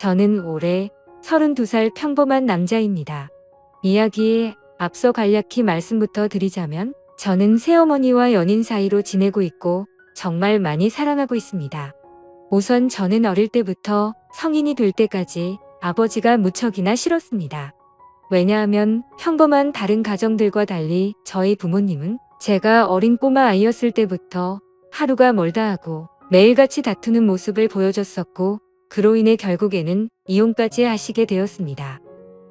저는 올해 32살 평범한 남자입니다. 이야기에 앞서 간략히 말씀부터 드리자면 저는 새어머니와 연인 사이로 지내고 있고 정말 많이 사랑하고 있습니다. 우선 저는 어릴 때부터 성인이 될 때까지 아버지가 무척이나 싫었습니다. 왜냐하면 평범한 다른 가정들과 달리 저희 부모님은 제가 어린 꼬마 아이였을 때부터 하루가 멀다 하고 매일같이 다투는 모습을 보여줬었고 그로 인해 결국에는 이혼까지 하시게 되었습니다.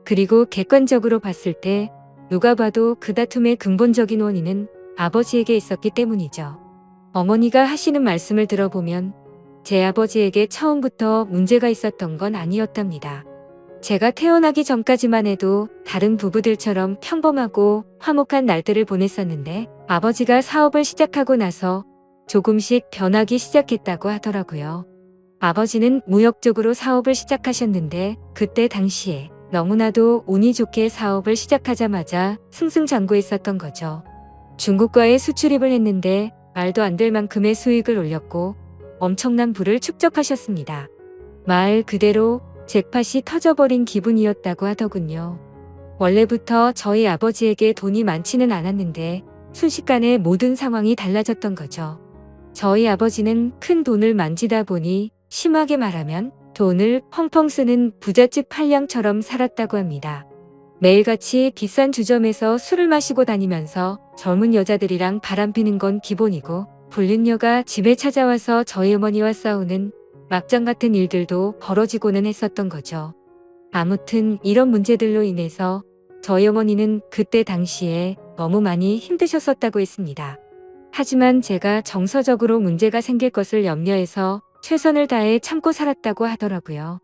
그리고 객관적으로 봤을 때 누가 봐도 그 다툼의 근본적인 원인은 아버지에게 있었기 때문이죠. 어머니가 하시는 말씀을 들어보면 제 아버지에게 처음부터 문제가 있었던 건 아니었답니다. 제가 태어나기 전까지만 해도 다른 부부들처럼 평범하고 화목한 날들을 보냈었는데 아버지가 사업을 시작하고 나서 조금씩 변하기 시작했다고 하더라고요. 아버지는 무역 쪽으로 사업을 시작하셨는데 그때 당시에 너무나도 운이 좋게 사업을 시작하자마자 승승장구했었던 거죠. 중국과의 수출입을 했는데 말도 안 될 만큼의 수익을 올렸고 엄청난 부를 축적하셨습니다. 말 그대로 잭팟이 터져버린 기분이었다고 하더군요. 원래부터 저희 아버지에게 돈이 많지는 않았는데 순식간에 모든 상황이 달라졌던 거죠. 저희 아버지는 큰 돈을 만지다 보니 심하게 말하면 돈을 펑펑 쓰는 부잣집 팔량처럼 살았다고 합니다. 매일같이 비싼 주점에서 술을 마시고 다니면서 젊은 여자들이랑 바람피는 건 기본이고 불륜녀가 집에 찾아와서 저희 어머니와 싸우는 막장 같은 일들도 벌어지고는 했었던 거죠. 아무튼 이런 문제들로 인해서 저희 어머니는 그때 당시에 너무 많이 힘드셨었다고 했습니다. 하지만 제가 정서적으로 문제가 생길 것을 염려해서 최선을 다해 참고 살았다고 하더라고요.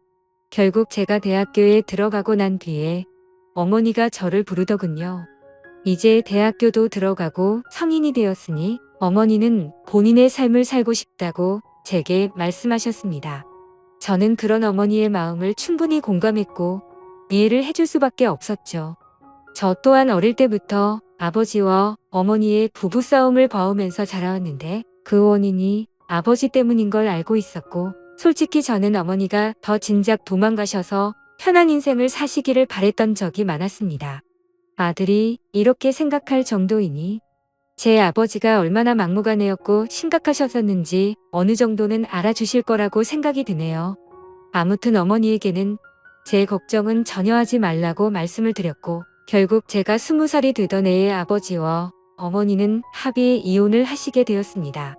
결국 제가 대학교에 들어가고 난 뒤에 어머니가 저를 부르더군요. 이제 대학교도 들어가고 성인이 되었으니 어머니는 본인의 삶을 살고 싶다고 제게 말씀하셨습니다. 저는 그런 어머니의 마음을 충분히 공감했고 이해를 해줄 수밖에 없었죠. 저 또한 어릴 때부터 아버지와 어머니의 부부싸움을 봐오면서 자라왔는데 그 원인이 아버지 때문인 걸 알고 있었고 솔직히 저는 어머니가 더 진작 도망가셔서 편한 인생을 사시기를 바랬던 적이 많았습니다. 아들이 이렇게 생각할 정도이니 제 아버지가 얼마나 막무가내였고 심각하셨었는지 어느 정도는 알아주실 거라고 생각이 드네요. 아무튼 어머니에게는 제 걱정은 전혀 하지 말라고 말씀을 드렸고 결국 제가 20살이 되던 해에 아버지와 어머니는 합의 이혼을 하시게 되었습니다.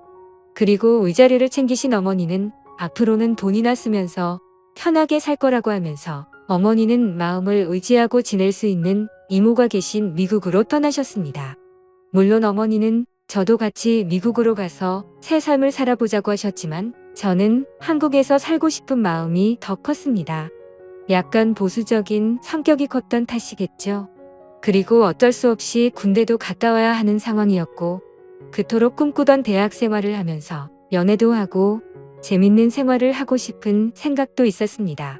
그리고 위자료를 챙기신 어머니는 앞으로는 돈이나 쓰면서 편하게 살 거라고 하면서 어머니는 마음을 의지하고 지낼 수 있는 이모가 계신 미국으로 떠나셨습니다. 물론 어머니는 저도 같이 미국으로 가서 새 삶을 살아보자고 하셨지만 저는 한국에서 살고 싶은 마음이 더 컸습니다. 약간 보수적인 성격이 컸던 탓이겠죠. 그리고 어쩔 수 없이 군대도 갔다 와야 하는 상황이었고 그토록 꿈꾸던 대학 생활을 하면서 연애도 하고 재밌는 생활을 하고 싶은 생각도 있었습니다.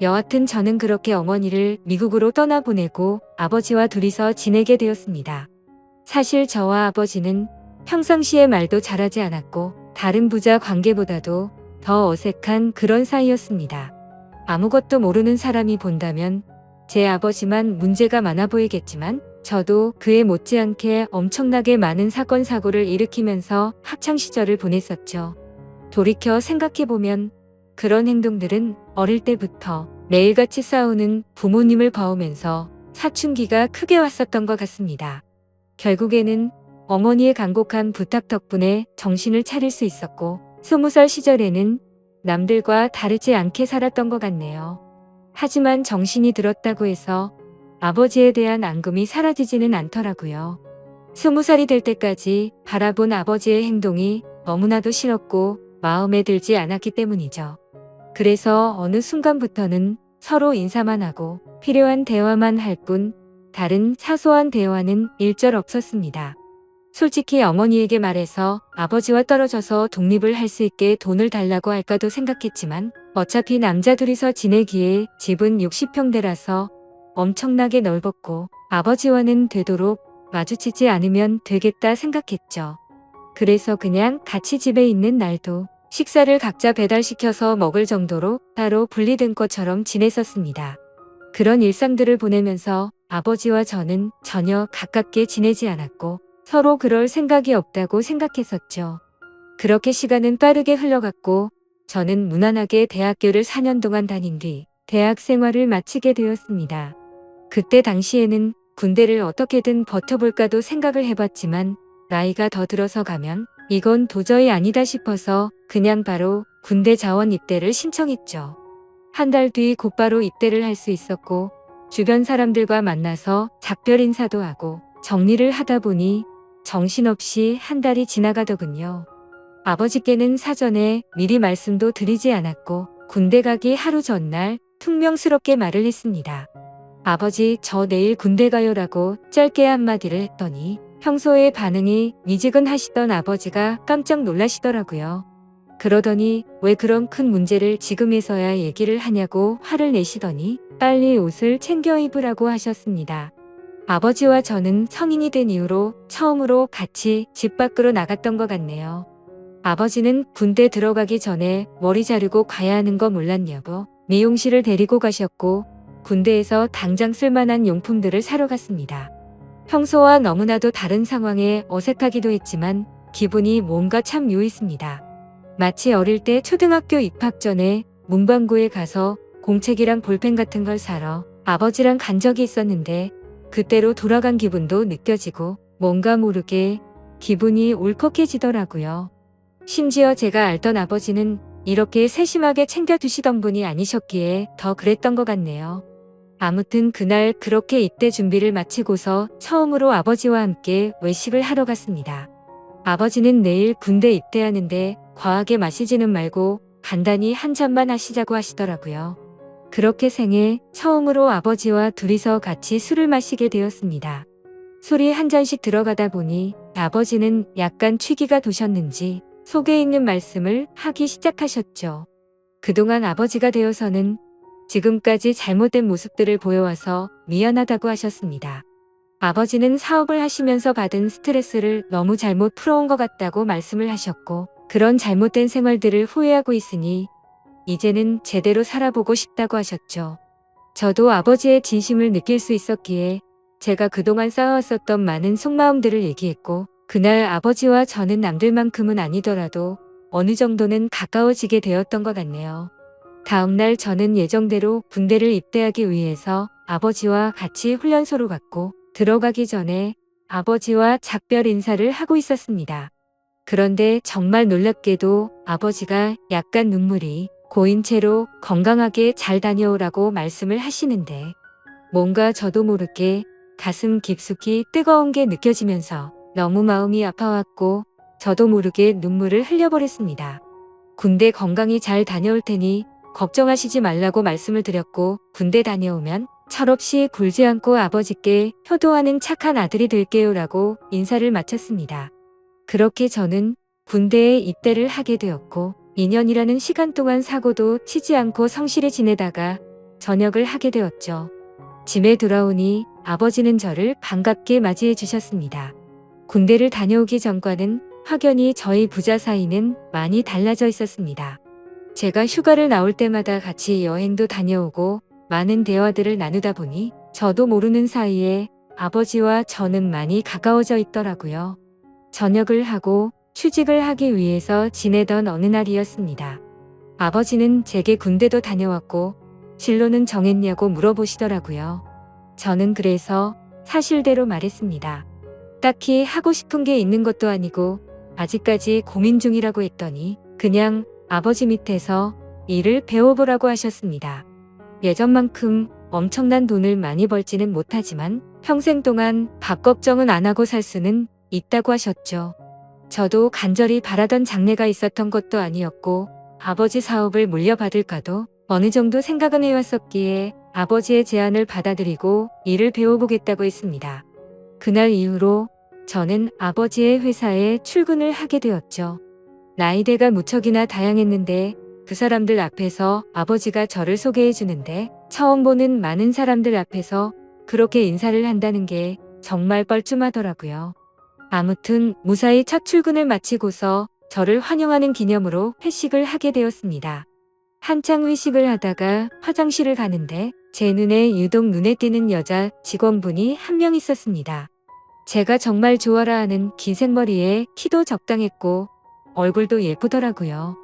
여하튼 저는 그렇게 어머니를 미국으로 떠나보내고 아버지와 둘이서 지내게 되었습니다. 사실 저와 아버지는 평상시에 말도 잘하지 않았고 다른 부자 관계보다도 더 어색한 그런 사이였습니다. 아무것도 모르는 사람이 본다면 제 아버지만 문제가 많아 보이겠지만 저도 그에 못지않게 엄청나게 많은 사건 사고를 일으키면서 학창시절을 보냈었죠. 돌이켜 생각해보면 그런 행동들은 어릴 때부터 매일같이 싸우는 부모님을 봐오면서 사춘기가 크게 왔었던 것 같습니다. 결국에는 어머니의 간곡한 부탁 덕분에 정신을 차릴 수 있었고 20살 시절에는 남들과 다르지 않게 살았던 것 같네요. 하지만 정신이 들었다고 해서 아버지에 대한 앙금이 사라지지는 않더라고요. 20살이 될 때까지 바라본 아버지의 행동이 너무나도 싫었고 마음에 들지 않았기 때문이죠. 그래서 어느 순간부터는 서로 인사만 하고 필요한 대화만 할 뿐 다른 사소한 대화는 일절 없었습니다. 솔직히 어머니에게 말해서 아버지와 떨어져서 독립을 할 수 있게 돈을 달라고 할까도 생각했지만 어차피 남자 둘이서 지내기에 집은 60평대라서 엄청나게 넓었고 아버지와는 되도록 마주치지 않으면 되겠다 생각했죠. 그래서 그냥 같이 집에 있는 날도 식사를 각자 배달시켜서 먹을 정도로 따로 분리된 것처럼 지냈었습니다. 그런 일상들을 보내면서 아버지와 저는 전혀 가깝게 지내지 않았고 서로 그럴 생각이 없다고 생각했었죠. 그렇게 시간은 빠르게 흘러갔고 저는 무난하게 대학교를 4년 동안 다닌 뒤 대학 생활을 마치게 되었습니다. 그때 당시에는 군대를 어떻게든 버텨볼까도 생각을 해봤지만 나이가 더 들어서 가면 이건 도저히 아니다 싶어서 그냥 바로 군대 자원 입대를 신청했죠. 한 달 뒤 곧바로 입대를 할 수 있었고 주변 사람들과 만나서 작별 인사도 하고 정리를 하다 보니 정신없이 한 달이 지나가더군요. 아버지께는 사전에 미리 말씀도 드리지 않았고 군대 가기 하루 전날 퉁명스럽게 말을 했습니다. 아버지, 저 내일 군대 가요라고 짧게 한마디를 했더니 평소에 반응이 미지근하시던 아버지가 깜짝 놀라시더라고요. 그러더니 왜 그런 큰 문제를 지금에서야 얘기를 하냐고 화를 내시더니 빨리 옷을 챙겨 입으라고 하셨습니다. 아버지와 저는 성인이 된 이후로 처음으로 같이 집 밖으로 나갔던 것 같네요. 아버지는 군대 들어가기 전에 머리 자르고 가야 하는 거 몰랐냐고 미용실을 데리고 가셨고 군대에서 당장 쓸만한 용품들을 사러 갔습니다. 평소와 너무나도 다른 상황에 어색하기도 했지만 기분이 뭔가 참 묘했습니다. 마치 어릴 때 초등학교 입학 전에 문방구에 가서 공책이랑 볼펜 같은 걸 사러 아버지랑 간 적이 있었는데 그때로 돌아간 기분도 느껴지고 뭔가 모르게 기분이 울컥해지더라고요. 심지어 제가 알던 아버지는 이렇게 세심하게 챙겨두시던 분이 아니셨기에 더 그랬던 것 같네요. 아무튼 그날 그렇게 입대 준비를 마치고서 처음으로 아버지와 함께 외식을 하러 갔습니다. 아버지는 내일 군대 입대하는데 과하게 마시지는 말고 간단히 한 잔만 하시자고 하시더라고요. 그렇게 생애 처음으로 아버지와 둘이서 같이 술을 마시게 되었습니다. 술이 한 잔씩 들어가다 보니 아버지는 약간 취기가 도셨는지 속에 있는 말씀을 하기 시작하셨죠. 그동안 아버지가 되어서는 지금까지 잘못된 모습들을 보여와서 미안하다고 하셨습니다. 아버지는 사업을 하시면서 받은 스트레스를 너무 잘못 풀어온 것 같다고 말씀을 하셨고 그런 잘못된 생활들을 후회하고 있으니 이제는 제대로 살아보고 싶다고 하셨죠. 저도 아버지의 진심을 느낄 수 있었기에 제가 그동안 쌓아왔었던 많은 속마음들을 얘기했고 그날 아버지와 저는 남들만큼은 아니더라도 어느 정도는 가까워지게 되었던 것 같네요. 다음날 저는 예정대로 군대를 입대하기 위해서 아버지와 같이 훈련소로 갔고 들어가기 전에 아버지와 작별 인사를 하고 있었습니다. 그런데 정말 놀랍게도 아버지가 약간 눈물이 고인 채로 건강하게 잘 다녀오라고 말씀을 하시는데 뭔가 저도 모르게 가슴 깊숙이 뜨거운 게 느껴지면서 너무 마음이 아파왔고 저도 모르게 눈물을 흘려버렸습니다. 군대 건강히 잘 다녀올 테니 걱정하시지 말라고 말씀을 드렸고 군대 다녀오면 철없이 굴지 않고 아버지께 효도하는 착한 아들이 될게요라고 인사를 마쳤습니다. 그렇게 저는 군대에 입대를 하게 되었고 2년이라는 시간 동안 사고도 치지 않고 성실히 지내다가 전역을 하게 되었죠. 집에 돌아오니 아버지는 저를 반갑게 맞이해 주셨습니다. 군대를 다녀오기 전과는 확연히 저희 부자 사이는 많이 달라져 있었습니다. 제가 휴가를 나올 때마다 같이 여행도 다녀오고 많은 대화들을 나누다 보니 저도 모르는 사이에 아버지와 저는 많이 가까워져 있더라고요. 전역을 하고 취직을 하기 위해서 지내던 어느 날이었습니다. 아버지는 제게 군대도 다녀왔고 진로는 정했냐고 물어보시더라고요. 저는 그래서 사실대로 말했습니다. 딱히 하고 싶은 게 있는 것도 아니고 아직까지 고민 중이라고 했더니 그냥 아버지 밑에서 일을 배워보라고 하셨습니다. 예전만큼 엄청난 돈을 많이 벌지는 못하지만 평생 동안 밥 걱정은 안 하고 살 수는 있다고 하셨죠. 저도 간절히 바라던 장래가 있었던 것도 아니었고 아버지 사업을 물려받을까도 어느 정도 생각은 해왔었기에 아버지의 제안을 받아들이고 일을 배워보겠다고 했습니다. 그날 이후로 저는 아버지의 회사에 출근을 하게 되었죠. 나이대가 무척이나 다양했는데 그 사람들 앞에서 아버지가 저를 소개해 주는데 처음 보는 많은 사람들 앞에서 그렇게 인사를 한다는 게 정말 뻘쭘하더라고요. 아무튼 무사히 첫 출근을 마치고서 저를 환영하는 기념으로 회식을 하게 되었습니다. 한창 회식을 하다가 화장실을 가는데 제 눈에 유독 눈에 띄는 여자 직원분이 한 명 있었습니다. 제가 정말 좋아라 하는 긴 생머리에 키도 적당했고 얼굴도 예쁘더라고요.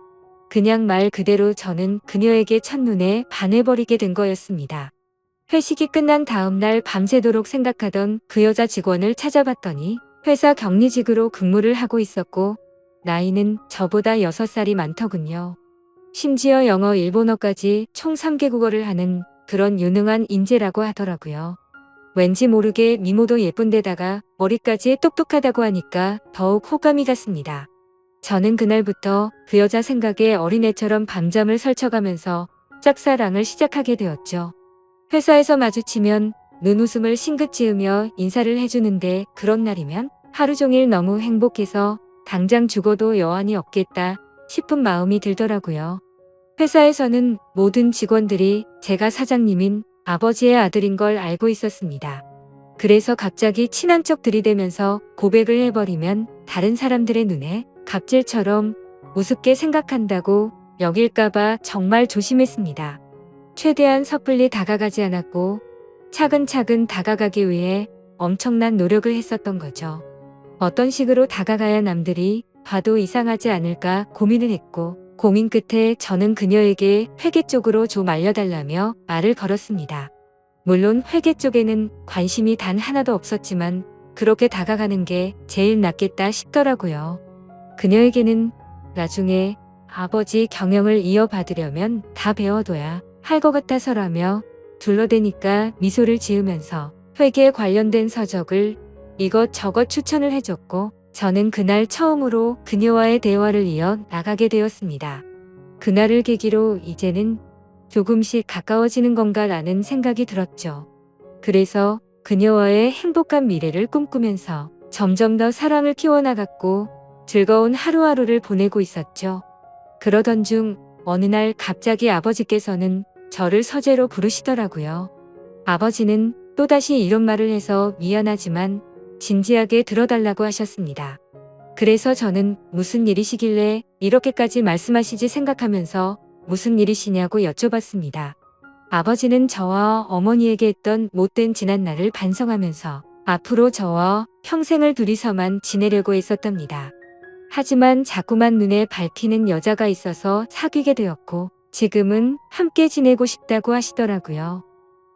그냥 말 그대로 저는 그녀에게 첫눈에 반해버리게 된 거였습니다. 회식이 끝난 다음 날 밤새도록 생각하던 그 여자 직원을 찾아봤더니 회사 격리직으로 근무를 하고 있었고 나이는 저보다 6살이 많더군요. 심지어 영어, 일본어까지 총 3개국어를 하는 그런 유능한 인재라고 하더라고요. 왠지 모르게 미모도 예쁜데다가 머리까지 똑똑하다고 하니까 더욱 호감이 갔습니다. 저는 그날부터 그 여자 생각에 어린애처럼 밤잠을 설쳐가면서 짝사랑을 시작하게 되었죠. 회사에서 마주치면 눈웃음을 싱긋 지으며 인사를 해주는데 그런 날이면 하루 종일 너무 행복해서 당장 죽어도 여한이 없겠다 싶은 마음이 들더라고요. 회사에서는 모든 직원들이 제가 사장님인 아버지의 아들인 걸 알고 있었습니다. 그래서 갑자기 친한 척 들이대면서 고백을 해버리면 다른 사람들의 눈에 갑질처럼 우습게 생각한다고 여길까봐 정말 조심했습니다. 최대한 섣불리 다가가지 않았고 차근차근 다가가기 위해 엄청난 노력을 했었던 거죠. 어떤 식으로 다가가야 남들이 봐도 이상하지 않을까 고민을 했고 고민 끝에 저는 그녀에게 회계 쪽으로 좀 알려달라며 말을 걸었습니다. 물론 회계 쪽에는 관심이 단 하나도 없었지만 그렇게 다가가는 게 제일 낫겠다 싶더라고요. 그녀에게는 나중에 아버지 경영을 이어받으려면 다 배워둬야 할 것 같아서라며 둘러대니까 미소를 지으면서 회계에 관련된 서적을 이것저것 추천을 해줬고 저는 그날 처음으로 그녀와의 대화를 이어 나가게 되었습니다. 그날을 계기로 이제는 조금씩 가까워지는 건가라는 생각이 들었죠. 그래서 그녀와의 행복한 미래를 꿈꾸면서 점점 더 사랑을 키워나갔고 즐거운 하루하루를 보내고 있었죠. 그러던 중 어느 날 갑자기 아버지께서는 저를 서재로 부르시더라고요. 아버지는 또다시 이런 말을 해서 미안하지만 진지하게 들어달라고 하셨습니다. 그래서 저는 무슨 일이시길래 이렇게까지 말씀하시지 생각하면서 무슨 일이시냐고 여쭤봤습니다. 아버지는 저와 어머니에게 했던 못된 지난날을 반성하면서 앞으로 저와 평생을 둘이서만 지내려고 했었답니다. 하지만 자꾸만 눈에 밟히는 여자가 있어서 사귀게 되었고 지금은 함께 지내고 싶다고 하시더라고요.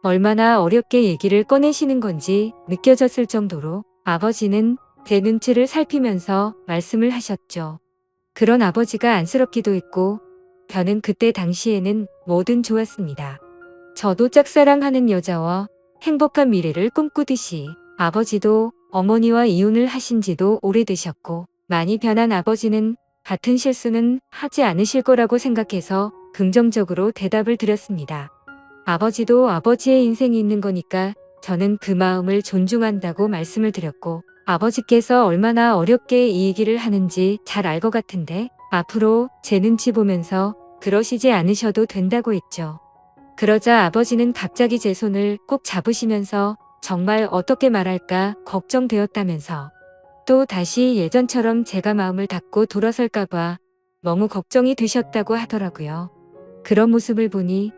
얼마나 어렵게 얘기를 꺼내시는 건지 느껴졌을 정도로 아버지는 제 눈치를 살피면서 말씀을 하셨죠. 그런 아버지가 안쓰럽기도 했고 저는 그때 당시에는 뭐든 좋았습니다. 저도 짝사랑하는 여자와 행복한 미래를 꿈꾸듯이 아버지도 어머니와 이혼을 하신 지도 오래되셨고 많이 변한 아버지는 같은 실수는 하지 않으실 거라고 생각해서 긍정적으로 대답을 드렸습니다. 아버지도 아버지의 인생이 있는 거니까 저는 그 마음을 존중한다고 말씀을 드렸고 아버지께서 얼마나 어렵게 이 얘기를 하는지 잘 알 것 같은데 앞으로 제 눈치 보면서 그러시지 않으셔도 된다고 했죠. 그러자 아버지는 갑자기 제 손을 꼭 잡으시면서 정말 어떻게 말할까 걱정되었다면서 또 다시 예전처럼 제가 마음을 닫고 돌아설까봐 너무 걱정이 되셨다고 하더라고요. 그런 모습을 보니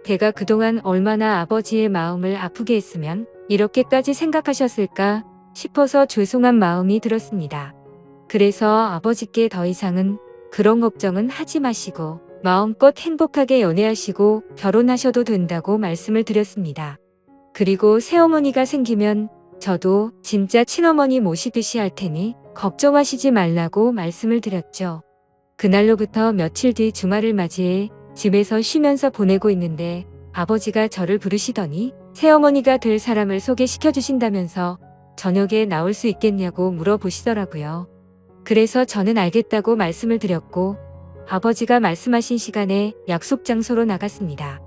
제가 그동안 얼마나 아버지의 마음을 아프게 했으면 이렇게까지 생각하셨을까 싶어서 죄송한 마음이 들었습니다. 그래서 아버지께 더 이상은 그런 걱정은 하지 마시고 마음껏 행복하게 연애하시고 결혼하셔도 된다고 말씀을 드렸습니다. 그리고 새어머니가 생기면 저도 진짜 친어머니 모시듯이 할 테니 걱정하시지 말라고 말씀을 드렸죠. 그날로부터 며칠 뒤 주말을 맞이해 집에서 쉬면서 보내고 있는데 아버지가 저를 부르시더니 새어머니가 될 사람을 소개시켜 주신다면서 저녁에 나올 수 있겠냐고 물어보시더라고요. 그래서 저는 알겠다고 말씀을 드렸고 아버지가 말씀하신 시간에 약속 장소로 나갔습니다.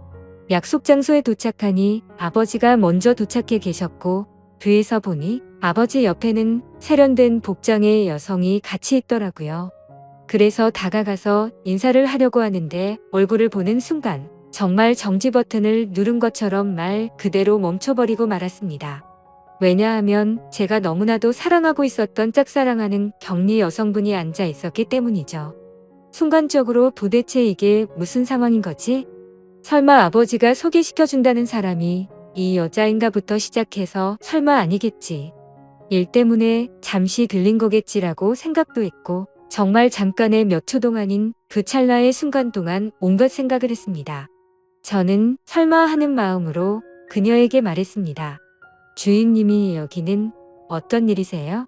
약속 장소에 도착하니 아버지가 먼저 도착해 계셨고 뒤에서 보니 아버지 옆에는 세련된 복장의 여성이 같이 있더라고요. 그래서 다가가서 인사를 하려고 하는데 얼굴을 보는 순간 정말 정지 버튼을 누른 것처럼 말 그대로 멈춰버리고 말았습니다. 왜냐하면 제가 너무나도 사랑하고 있었던 짝사랑하는 격리 여성분이 앉아 있었기 때문이죠. 순간적으로 도대체 이게 무슨 상황인 거지? 설마 아버지가 소개시켜준다는 사람이 이 여자인가부터 시작해서 설마 아니겠지. 일 때문에 잠시 들린 거겠지라고 생각도 했고 정말 잠깐의 몇 초 동안인 그 찰나의 순간 동안 온갖 생각을 했습니다. 저는 설마 하는 마음으로 그녀에게 말했습니다. 주임님이 여기는 어떤 일이세요?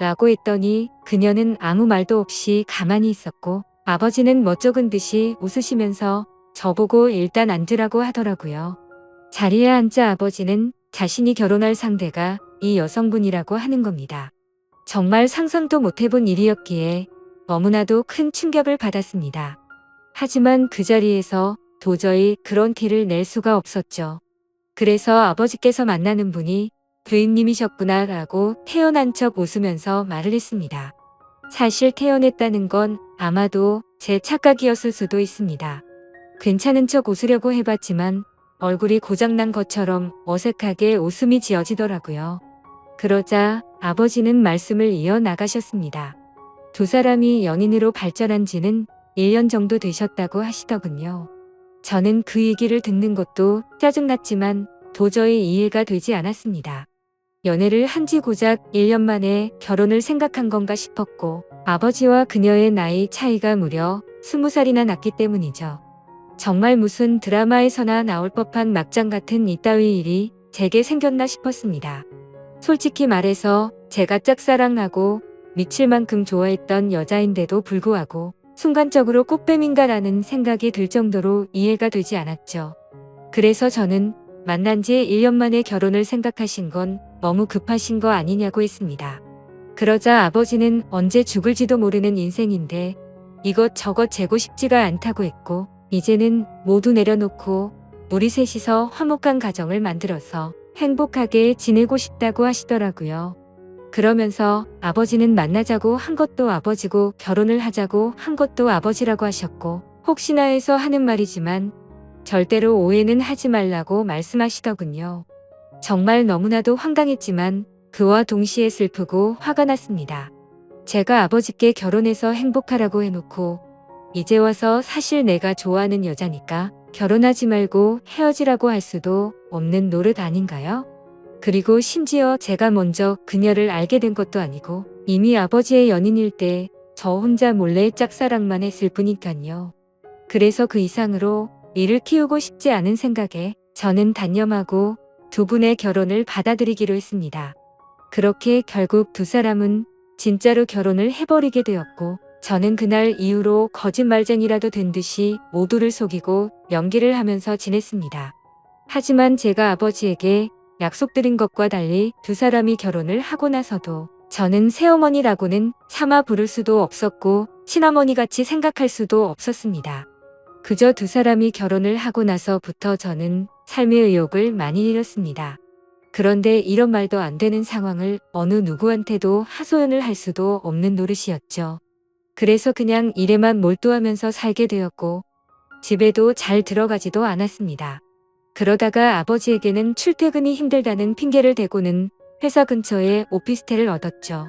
라고 했더니 그녀는 아무 말도 없이 가만히 있었고 아버지는 멋쩍은 듯이 웃으시면서 저보고 일단 앉으라고 하더라고요. 자리에 앉자 아버지는 자신이 결혼할 상대가 이 여성분이라고 하는 겁니다. 정말 상상도 못해본 일이었기에 너무나도 큰 충격을 받았습니다. 하지만 그 자리에서 도저히 그런 티를 낼 수가 없었죠. 그래서 아버지께서 만나는 분이 부임님이셨구나 라고 태연한 척 웃으면서 말을 했습니다. 사실 태연했다는 건 아마도 제 착각이었을 수도 있습니다. 괜찮은 척 웃으려고 해봤지만 얼굴이 고장난 것처럼 어색하게 웃음이 지어지더라고요. 그러자 아버지는 말씀을 이어나가셨습니다. 두 사람이 연인으로 발전한 지는 1년 정도 되셨다고 하시더군요. 저는 그 얘기를 듣는 것도 짜증났지만 도저히 이해가 되지 않았습니다. 연애를 한지 고작 1년 만에 결혼을 생각한 건가 싶었고 아버지와 그녀의 나이 차이가 무려 20살이나 났기 때문이죠. 정말 무슨 드라마에서나 나올 법한 막장 같은 이따위 일이 제게 생겼나 싶었습니다. 솔직히 말해서 제가 짝사랑하고 미칠 만큼 좋아했던 여자인데도 불구하고 순간적으로 꽃뱀인가라는 생각이 들 정도로 이해가 되지 않았죠. 그래서 저는 만난 지 1년 만에 결혼을 생각하신 건 너무 급하신 거 아니냐고 했습니다. 그러자 아버지는 언제 죽을지도 모르는 인생인데 이것저것 재고 싶지가 않다고 했고 이제는 모두 내려놓고 우리 셋이서 화목한 가정을 만들어서 행복하게 지내고 싶다고 하시더라고요. 그러면서 아버지는 만나자고 한 것도 아버지고 결혼을 하자고 한 것도 아버지라고 하셨고 혹시나 해서 하는 말이지만 절대로 오해는 하지 말라고 말씀하시더군요. 정말 너무나도 황당했지만 그와 동시에 슬프고 화가 났습니다. 제가 아버지께 결혼해서 행복하라고 해놓고 이제 와서 사실 내가 좋아하는 여자니까 결혼하지 말고 헤어지라고 할 수도 없는 노릇 아닌가요? 그리고 심지어 제가 먼저 그녀를 알게 된 것도 아니고 이미 아버지의 연인일 때 저 혼자 몰래 짝사랑만 했을 뿐이니까요. 그래서 그 이상으로 이를 키우고 싶지 않은 생각에 저는 단념하고 두 분의 결혼을 받아들이기로 했습니다. 그렇게 결국 두 사람은 진짜로 결혼을 해버리게 되었고 저는 그날 이후로 거짓말쟁이라도 된 듯이 모두를 속이고 연기를 하면서 지냈습니다. 하지만 제가 아버지에게 약속드린 것과 달리 두 사람이 결혼을 하고 나서도 저는 새어머니라고는 차마 부를 수도 없었고 친어머니같이 생각할 수도 없었습니다. 그저 두 사람이 결혼을 하고 나서부터 저는 삶의 의욕을 많이 잃었습니다. 그런데 이런 말도 안 되는 상황을 어느 누구한테도 하소연을 할 수도 없는 노릇이었죠. 그래서 그냥 일에만 몰두하면서 살게 되었고 집에도 잘 들어가지도 않았습니다. 그러다가 아버지에게는 출퇴근이 힘들다는 핑계를 대고는 회사 근처에 오피스텔을 얻었죠.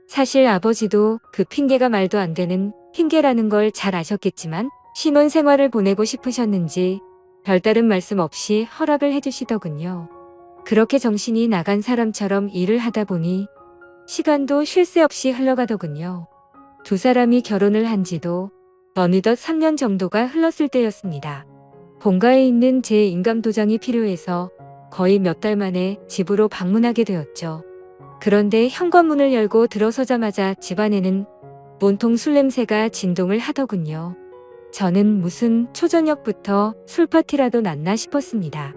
사실 아버지도 그 핑계가 말도 안 되는 핑계라는 걸 잘 아셨겠지만 신혼 생활을 보내고 싶으셨는지 별다른 말씀 없이 허락을 해주시더군요. 그렇게 정신이 나간 사람처럼 일을 하다 보니 시간도 쉴 새 없이 흘러가더군요. 두 사람이 결혼을 한 지도 어느덧 3년 정도가 흘렀을 때였습니다. 본가에 있는 제 인감도장이 필요해서 거의 몇 달 만에 집으로 방문하게 되었죠. 그런데 현관문을 열고 들어서자마자 집안에는 온통 술 냄새가 진동을 하더군요. 저는 무슨 초저녁부터 술파티라도 났나 싶었습니다.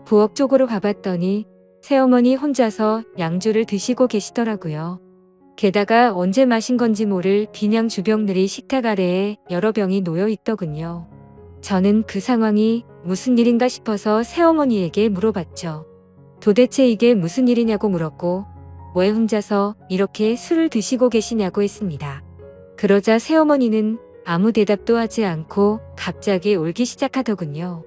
부엌 쪽으로 가봤더니 새어머니 혼자서 양주를 드시고 계시더라고요. 게다가 언제 마신 건지 모를 빈양 주병들이 식탁 아래에 여러 병이 놓여 있더군요. 저는 그 상황이 무슨 일인가 싶어서 새어머니에게 물어봤죠. 도대체 이게 무슨 일이냐고 물었고 왜 혼자서 이렇게 술을 드시고 계시냐고 했습니다. 그러자 새어머니는 아무 대답도 하지 않고 갑자기 울기 시작하더군요.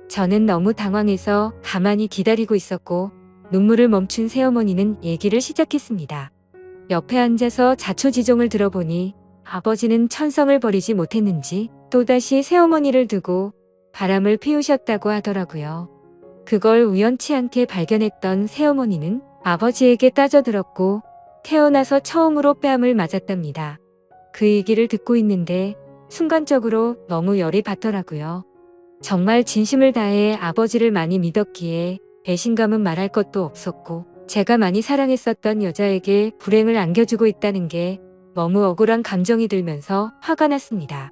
저는 너무 당황해서 가만히 기다리고 있었고 눈물을 멈춘 새어머니는 얘기를 시작했습니다. 옆에 앉아서 자초지종을 들어보니 아버지는 천성을 버리지 못했는지 또다시 새어머니를 두고 바람을 피우셨다고 하더라고요. 그걸 우연치 않게 발견했던 새어머니는 아버지에게 따져들었고 태어나서 처음으로 뺨을 맞았답니다. 그 얘기를 듣고 있는데 순간적으로 너무 열이 받더라고요. 정말 진심을 다해 아버지를 많이 믿었기에 배신감은 말할 것도 없었고 제가 많이 사랑했었던 여자에게 불행을 안겨주고 있다는 게 너무 억울한 감정이 들면서 화가 났습니다.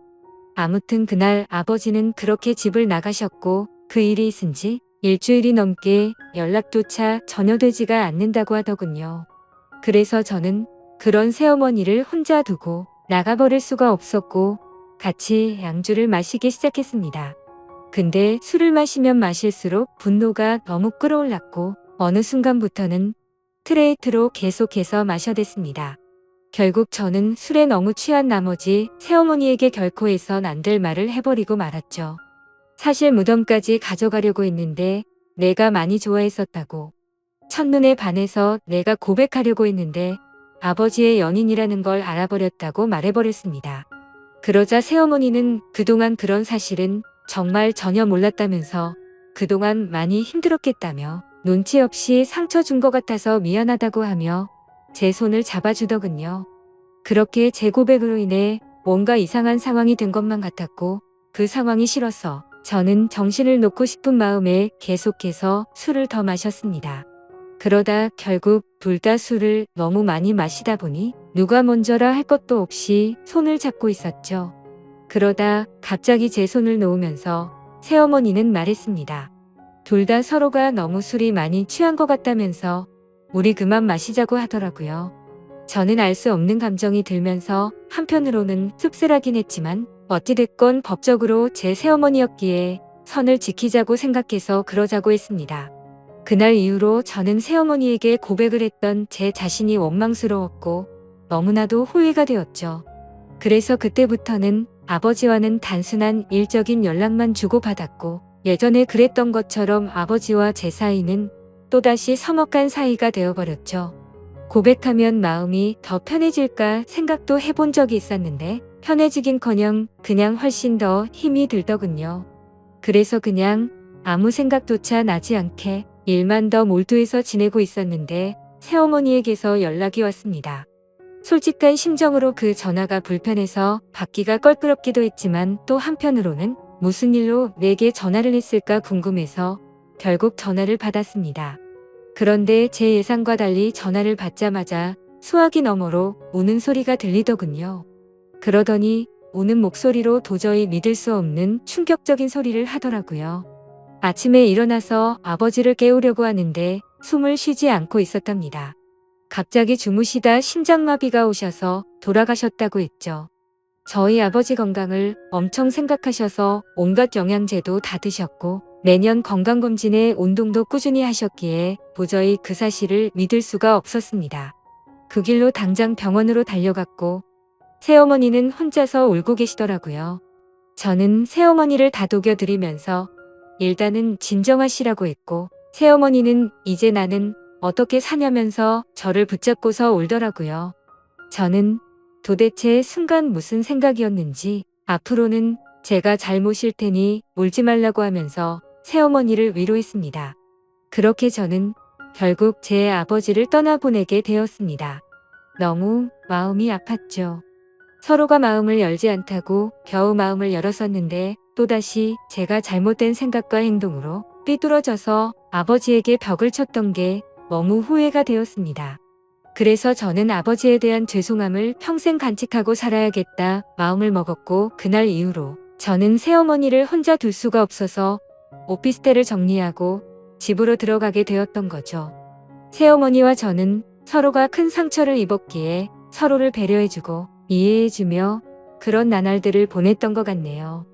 아무튼 그날 아버지는 그렇게 집을 나가셨고 그 일이 있은 지 일주일이 넘게 연락조차 전혀 되지가 않는다고 하더군요. 그래서 저는 그런 새어머니를 혼자 두고 나가버릴 수가 없었고 같이 양주를 마시기 시작했습니다. 근데 술을 마시면 마실수록 분노가 너무 끌어올랐고 어느 순간부터는 스트레이트로 계속해서 마셔댔습니다. 결국 저는 술에 너무 취한 나머지 새어머니에게 결코 해선 안 될 말을 해버리고 말았죠. 사실 무덤까지 가져가려고 했는데 내가 많이 좋아했었다고. 첫눈에 반해서 내가 고백하려고 했는데 아버지의 연인이라는 걸 알아버렸다고 말해버렸습니다. 그러자 새어머니는 그동안 그런 사실은 정말 전혀 몰랐다면서 그동안 많이 힘들었겠다며 눈치 없이 상처 준 것 같아서 미안하다고 하며 제 손을 잡아주더군요. 그렇게 제 고백으로 인해 뭔가 이상한 상황이 된 것만 같았고 그 상황이 싫어서 저는 정신을 놓고 싶은 마음에 계속해서 술을 더 마셨습니다. 그러다 결국 둘 다 술을 너무 많이 마시다 보니 누가 먼저라 할 것도 없이 손을 잡고 있었죠. 그러다 갑자기 제 손을 놓으면서 새어머니는 말했습니다. 둘 다 서로가 너무 술이 많이 취한 것 같다면서 우리 그만 마시자고 하더라고요. 저는 알 수 없는 감정이 들면서 한편으로는 씁쓸하긴 했지만 어찌됐건 법적으로 제 새어머니였기에 선을 지키자고 생각해서 그러자고 했습니다. 그날 이후로 저는 새어머니에게 고백을 했던 제 자신이 원망스러웠고 너무나도 후회가 되었죠. 그래서 그때부터는 아버지와는 단순한 일적인 연락만 주고받았고 예전에 그랬던 것처럼 아버지와 제 사이는 또다시 서먹한 사이가 되어버렸죠. 고백하면 마음이 더 편해질까 생각도 해본 적이 있었는데 편해지긴커녕 그냥 훨씬 더 힘이 들더군요. 그래서 그냥 아무 생각조차 나지 않게 일만 더 몰두해서 지내고 있었는데 새어머니에게서 연락이 왔습니다. 솔직한 심정으로 그 전화가 불편해서 받기가 껄끄럽기도 했지만 또 한편으로는 무슨 일로 내게 전화를 했을까 궁금해서 결국 전화를 받았습니다. 그런데 제 예상과 달리 전화를 받자마자 수화기 너머로 우는 소리가 들리더군요. 그러더니 우는 목소리로 도저히 믿을 수 없는 충격적인 소리를 하더라고요. 아침에 일어나서 아버지를 깨우려고 하는데 숨을 쉬지 않고 있었답니다. 갑자기 주무시다 심장마비가 오셔서 돌아가셨다고 했죠. 저희 아버지 건강을 엄청 생각하셔서 온갖 영양제도 다 드셨고 매년 건강검진에 운동도 꾸준히 하셨기에 도저히 그 사실을 믿을 수가 없었습니다. 그 길로 당장 병원으로 달려갔고 새어머니는 혼자서 울고 계시더라고요. 저는 새어머니를 다독여드리면서 일단은 진정하시라고 했고 새어머니는 이제 나는 어떻게 사냐면서 저를 붙잡고서 울더라고요. 저는 도대체 순간 무슨 생각이었는지 앞으로는 제가 잘못일 테니 울지 말라고 하면서 새어머니를 위로했습니다. 그렇게 저는 결국 제 아버지를 떠나보내게 되었습니다. 너무 마음이 아팠죠. 서로가 마음을 열지 않다고 겨우 마음을 열었었는데 또다시 제가 잘못된 생각과 행동으로 삐뚤어져서 아버지에게 벽을 쳤던 게 너무 후회가 되었습니다. 그래서 저는 아버지에 대한 죄송함을 평생 간직하고 살아야겠다 마음을 먹었고 그날 이후로 저는 새어머니를 혼자 둘 수가 없어서 오피스텔을 정리하고 집으로 들어가게 되었던 거죠. 새어머니와 저는 서로가 큰 상처를 입었기에 서로를 배려해주고 이해해주며 그런 나날들을 보냈던 것 같네요.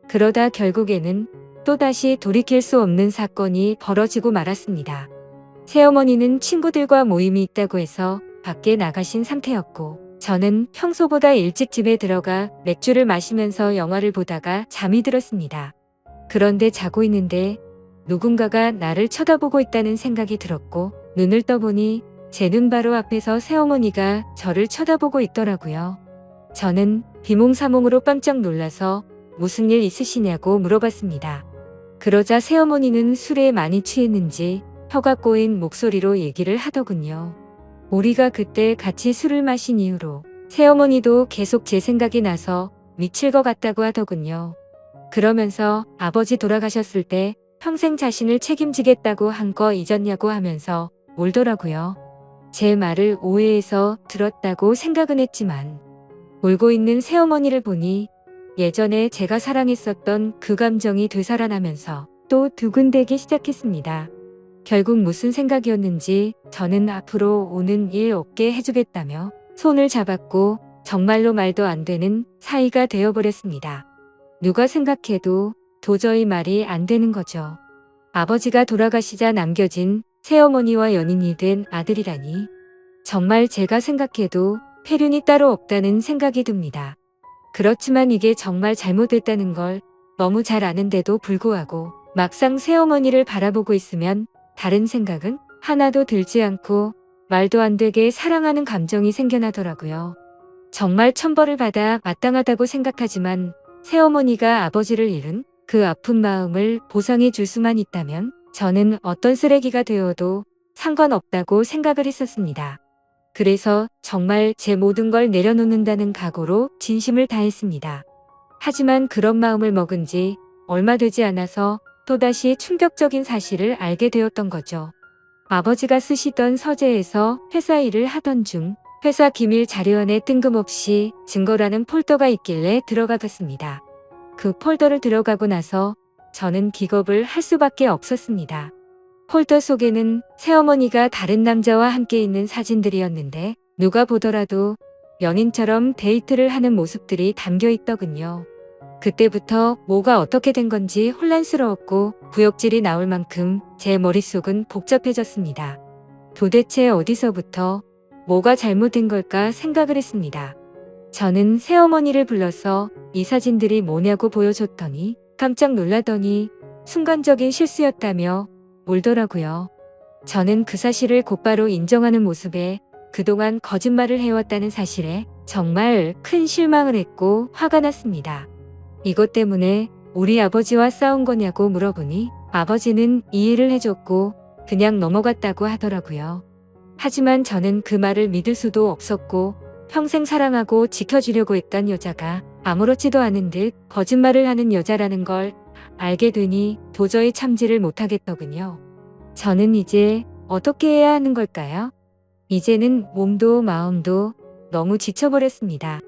그러다 결국에는 또다시 돌이킬 수 없는 사건이 벌어지고 말았습니다. 새어머니는 친구들과 모임이 있다고 해서 밖에 나가신 상태였고 저는 평소보다 일찍 집에 들어가 맥주를 마시면서 영화를 보다가 잠이 들었습니다. 그런데 자고 있는데 누군가가 나를 쳐다보고 있다는 생각이 들었고 눈을 떠보니 제 눈 바로 앞에서 새어머니가 저를 쳐다보고 있더라고요. 저는 비몽사몽으로 깜짝 놀라서 무슨 일 있으시냐고 물어봤습니다. 그러자 새어머니는 술에 많이 취했는지 혀가 꼬인 목소리로 얘기를 하더군요. 우리가 그때 같이 술을 마신 이후로 새어머니도 계속 제 생각이 나서 미칠 것 같다고 하더군요. 그러면서 아버지 돌아가셨을 때 평생 자신을 책임지겠다고 한 거 잊었냐고 하면서 울더라고요. 제 말을 오해해서 들었다고 생각은 했지만 울고 있는 새어머니를 보니 예전에 제가 사랑했었던 그 감정이 되살아나면서 또 두근대기 시작했습니다. 결국 무슨 생각이었는지 저는 앞으로 오는 일 없게 해주겠다며 손을 잡았고 정말로 말도 안 되는 사이가 되어버렸습니다. 누가 생각해도 도저히 말이 안 되는 거죠. 아버지가 돌아가시자 남겨진 새어머니와 연인이 된 아들이라니 정말 제가 생각해도 폐륜이 따로 없다는 생각이 듭니다. 그렇지만 이게 정말 잘못됐다는 걸 너무 잘 아는데도 불구하고 막상 새어머니를 바라보고 있으면 다른 생각은 하나도 들지 않고 말도 안 되게 사랑하는 감정이 생겨나더라고요. 정말 천벌을 받아 마땅하다고 생각하지만 새어머니가 아버지를 잃은 그 아픈 마음을 보상해 줄 수만 있다면 저는 어떤 쓰레기가 되어도 상관없다고 생각을 했었습니다. 그래서 정말 제 모든 걸 내려놓는다는 각오로 진심을 다했습니다. 하지만 그런 마음을 먹은 지 얼마 되지 않아서 또다시 충격적인 사실을 알게 되었던 거죠. 아버지가 쓰시던 서재에서 회사 일을 하던 중 회사 기밀 자료 안에 뜬금없이 증거라는 폴더가 있길래 들어가 봤습니다. 그 폴더를 들어가고 나서 저는 기겁을 할 수밖에 없었습니다. 폴더 속에는 새어머니가 다른 남자와 함께 있는 사진들이었는데 누가 보더라도 연인처럼 데이트를 하는 모습들이 담겨 있더군요. 그때부터 뭐가 어떻게 된 건지 혼란스러웠고 구역질이 나올 만큼 제 머릿속은 복잡해졌습니다. 도대체 어디서부터 뭐가 잘못된 걸까 생각을 했습니다. 저는 새어머니를 불러서 이 사진들이 뭐냐고 보여줬더니 깜짝 놀라더니 순간적인 실수였다며 울더라고요. 저는 그 사실을 곧바로 인정하는 모습에 그동안 거짓말을 해왔다는 사실에 정말 큰 실망을 했고 화가 났습니다. 이것 때문에 우리 아버지와 싸운 거냐고 물어보니 아버지는 이해를 해줬고 그냥 넘어갔다고 하더라고요. 하지만 저는 그 말을 믿을 수도 없었고 평생 사랑하고 지켜주려고 했던 여자가 아무렇지도 않은 듯 거짓말을 하는 여자라는 걸 알게 되니 도저히 참지를 못하겠더군요. 저는 이제 어떻게 해야 하는 걸까요? 이제는 몸도 마음도 너무 지쳐버렸습니다.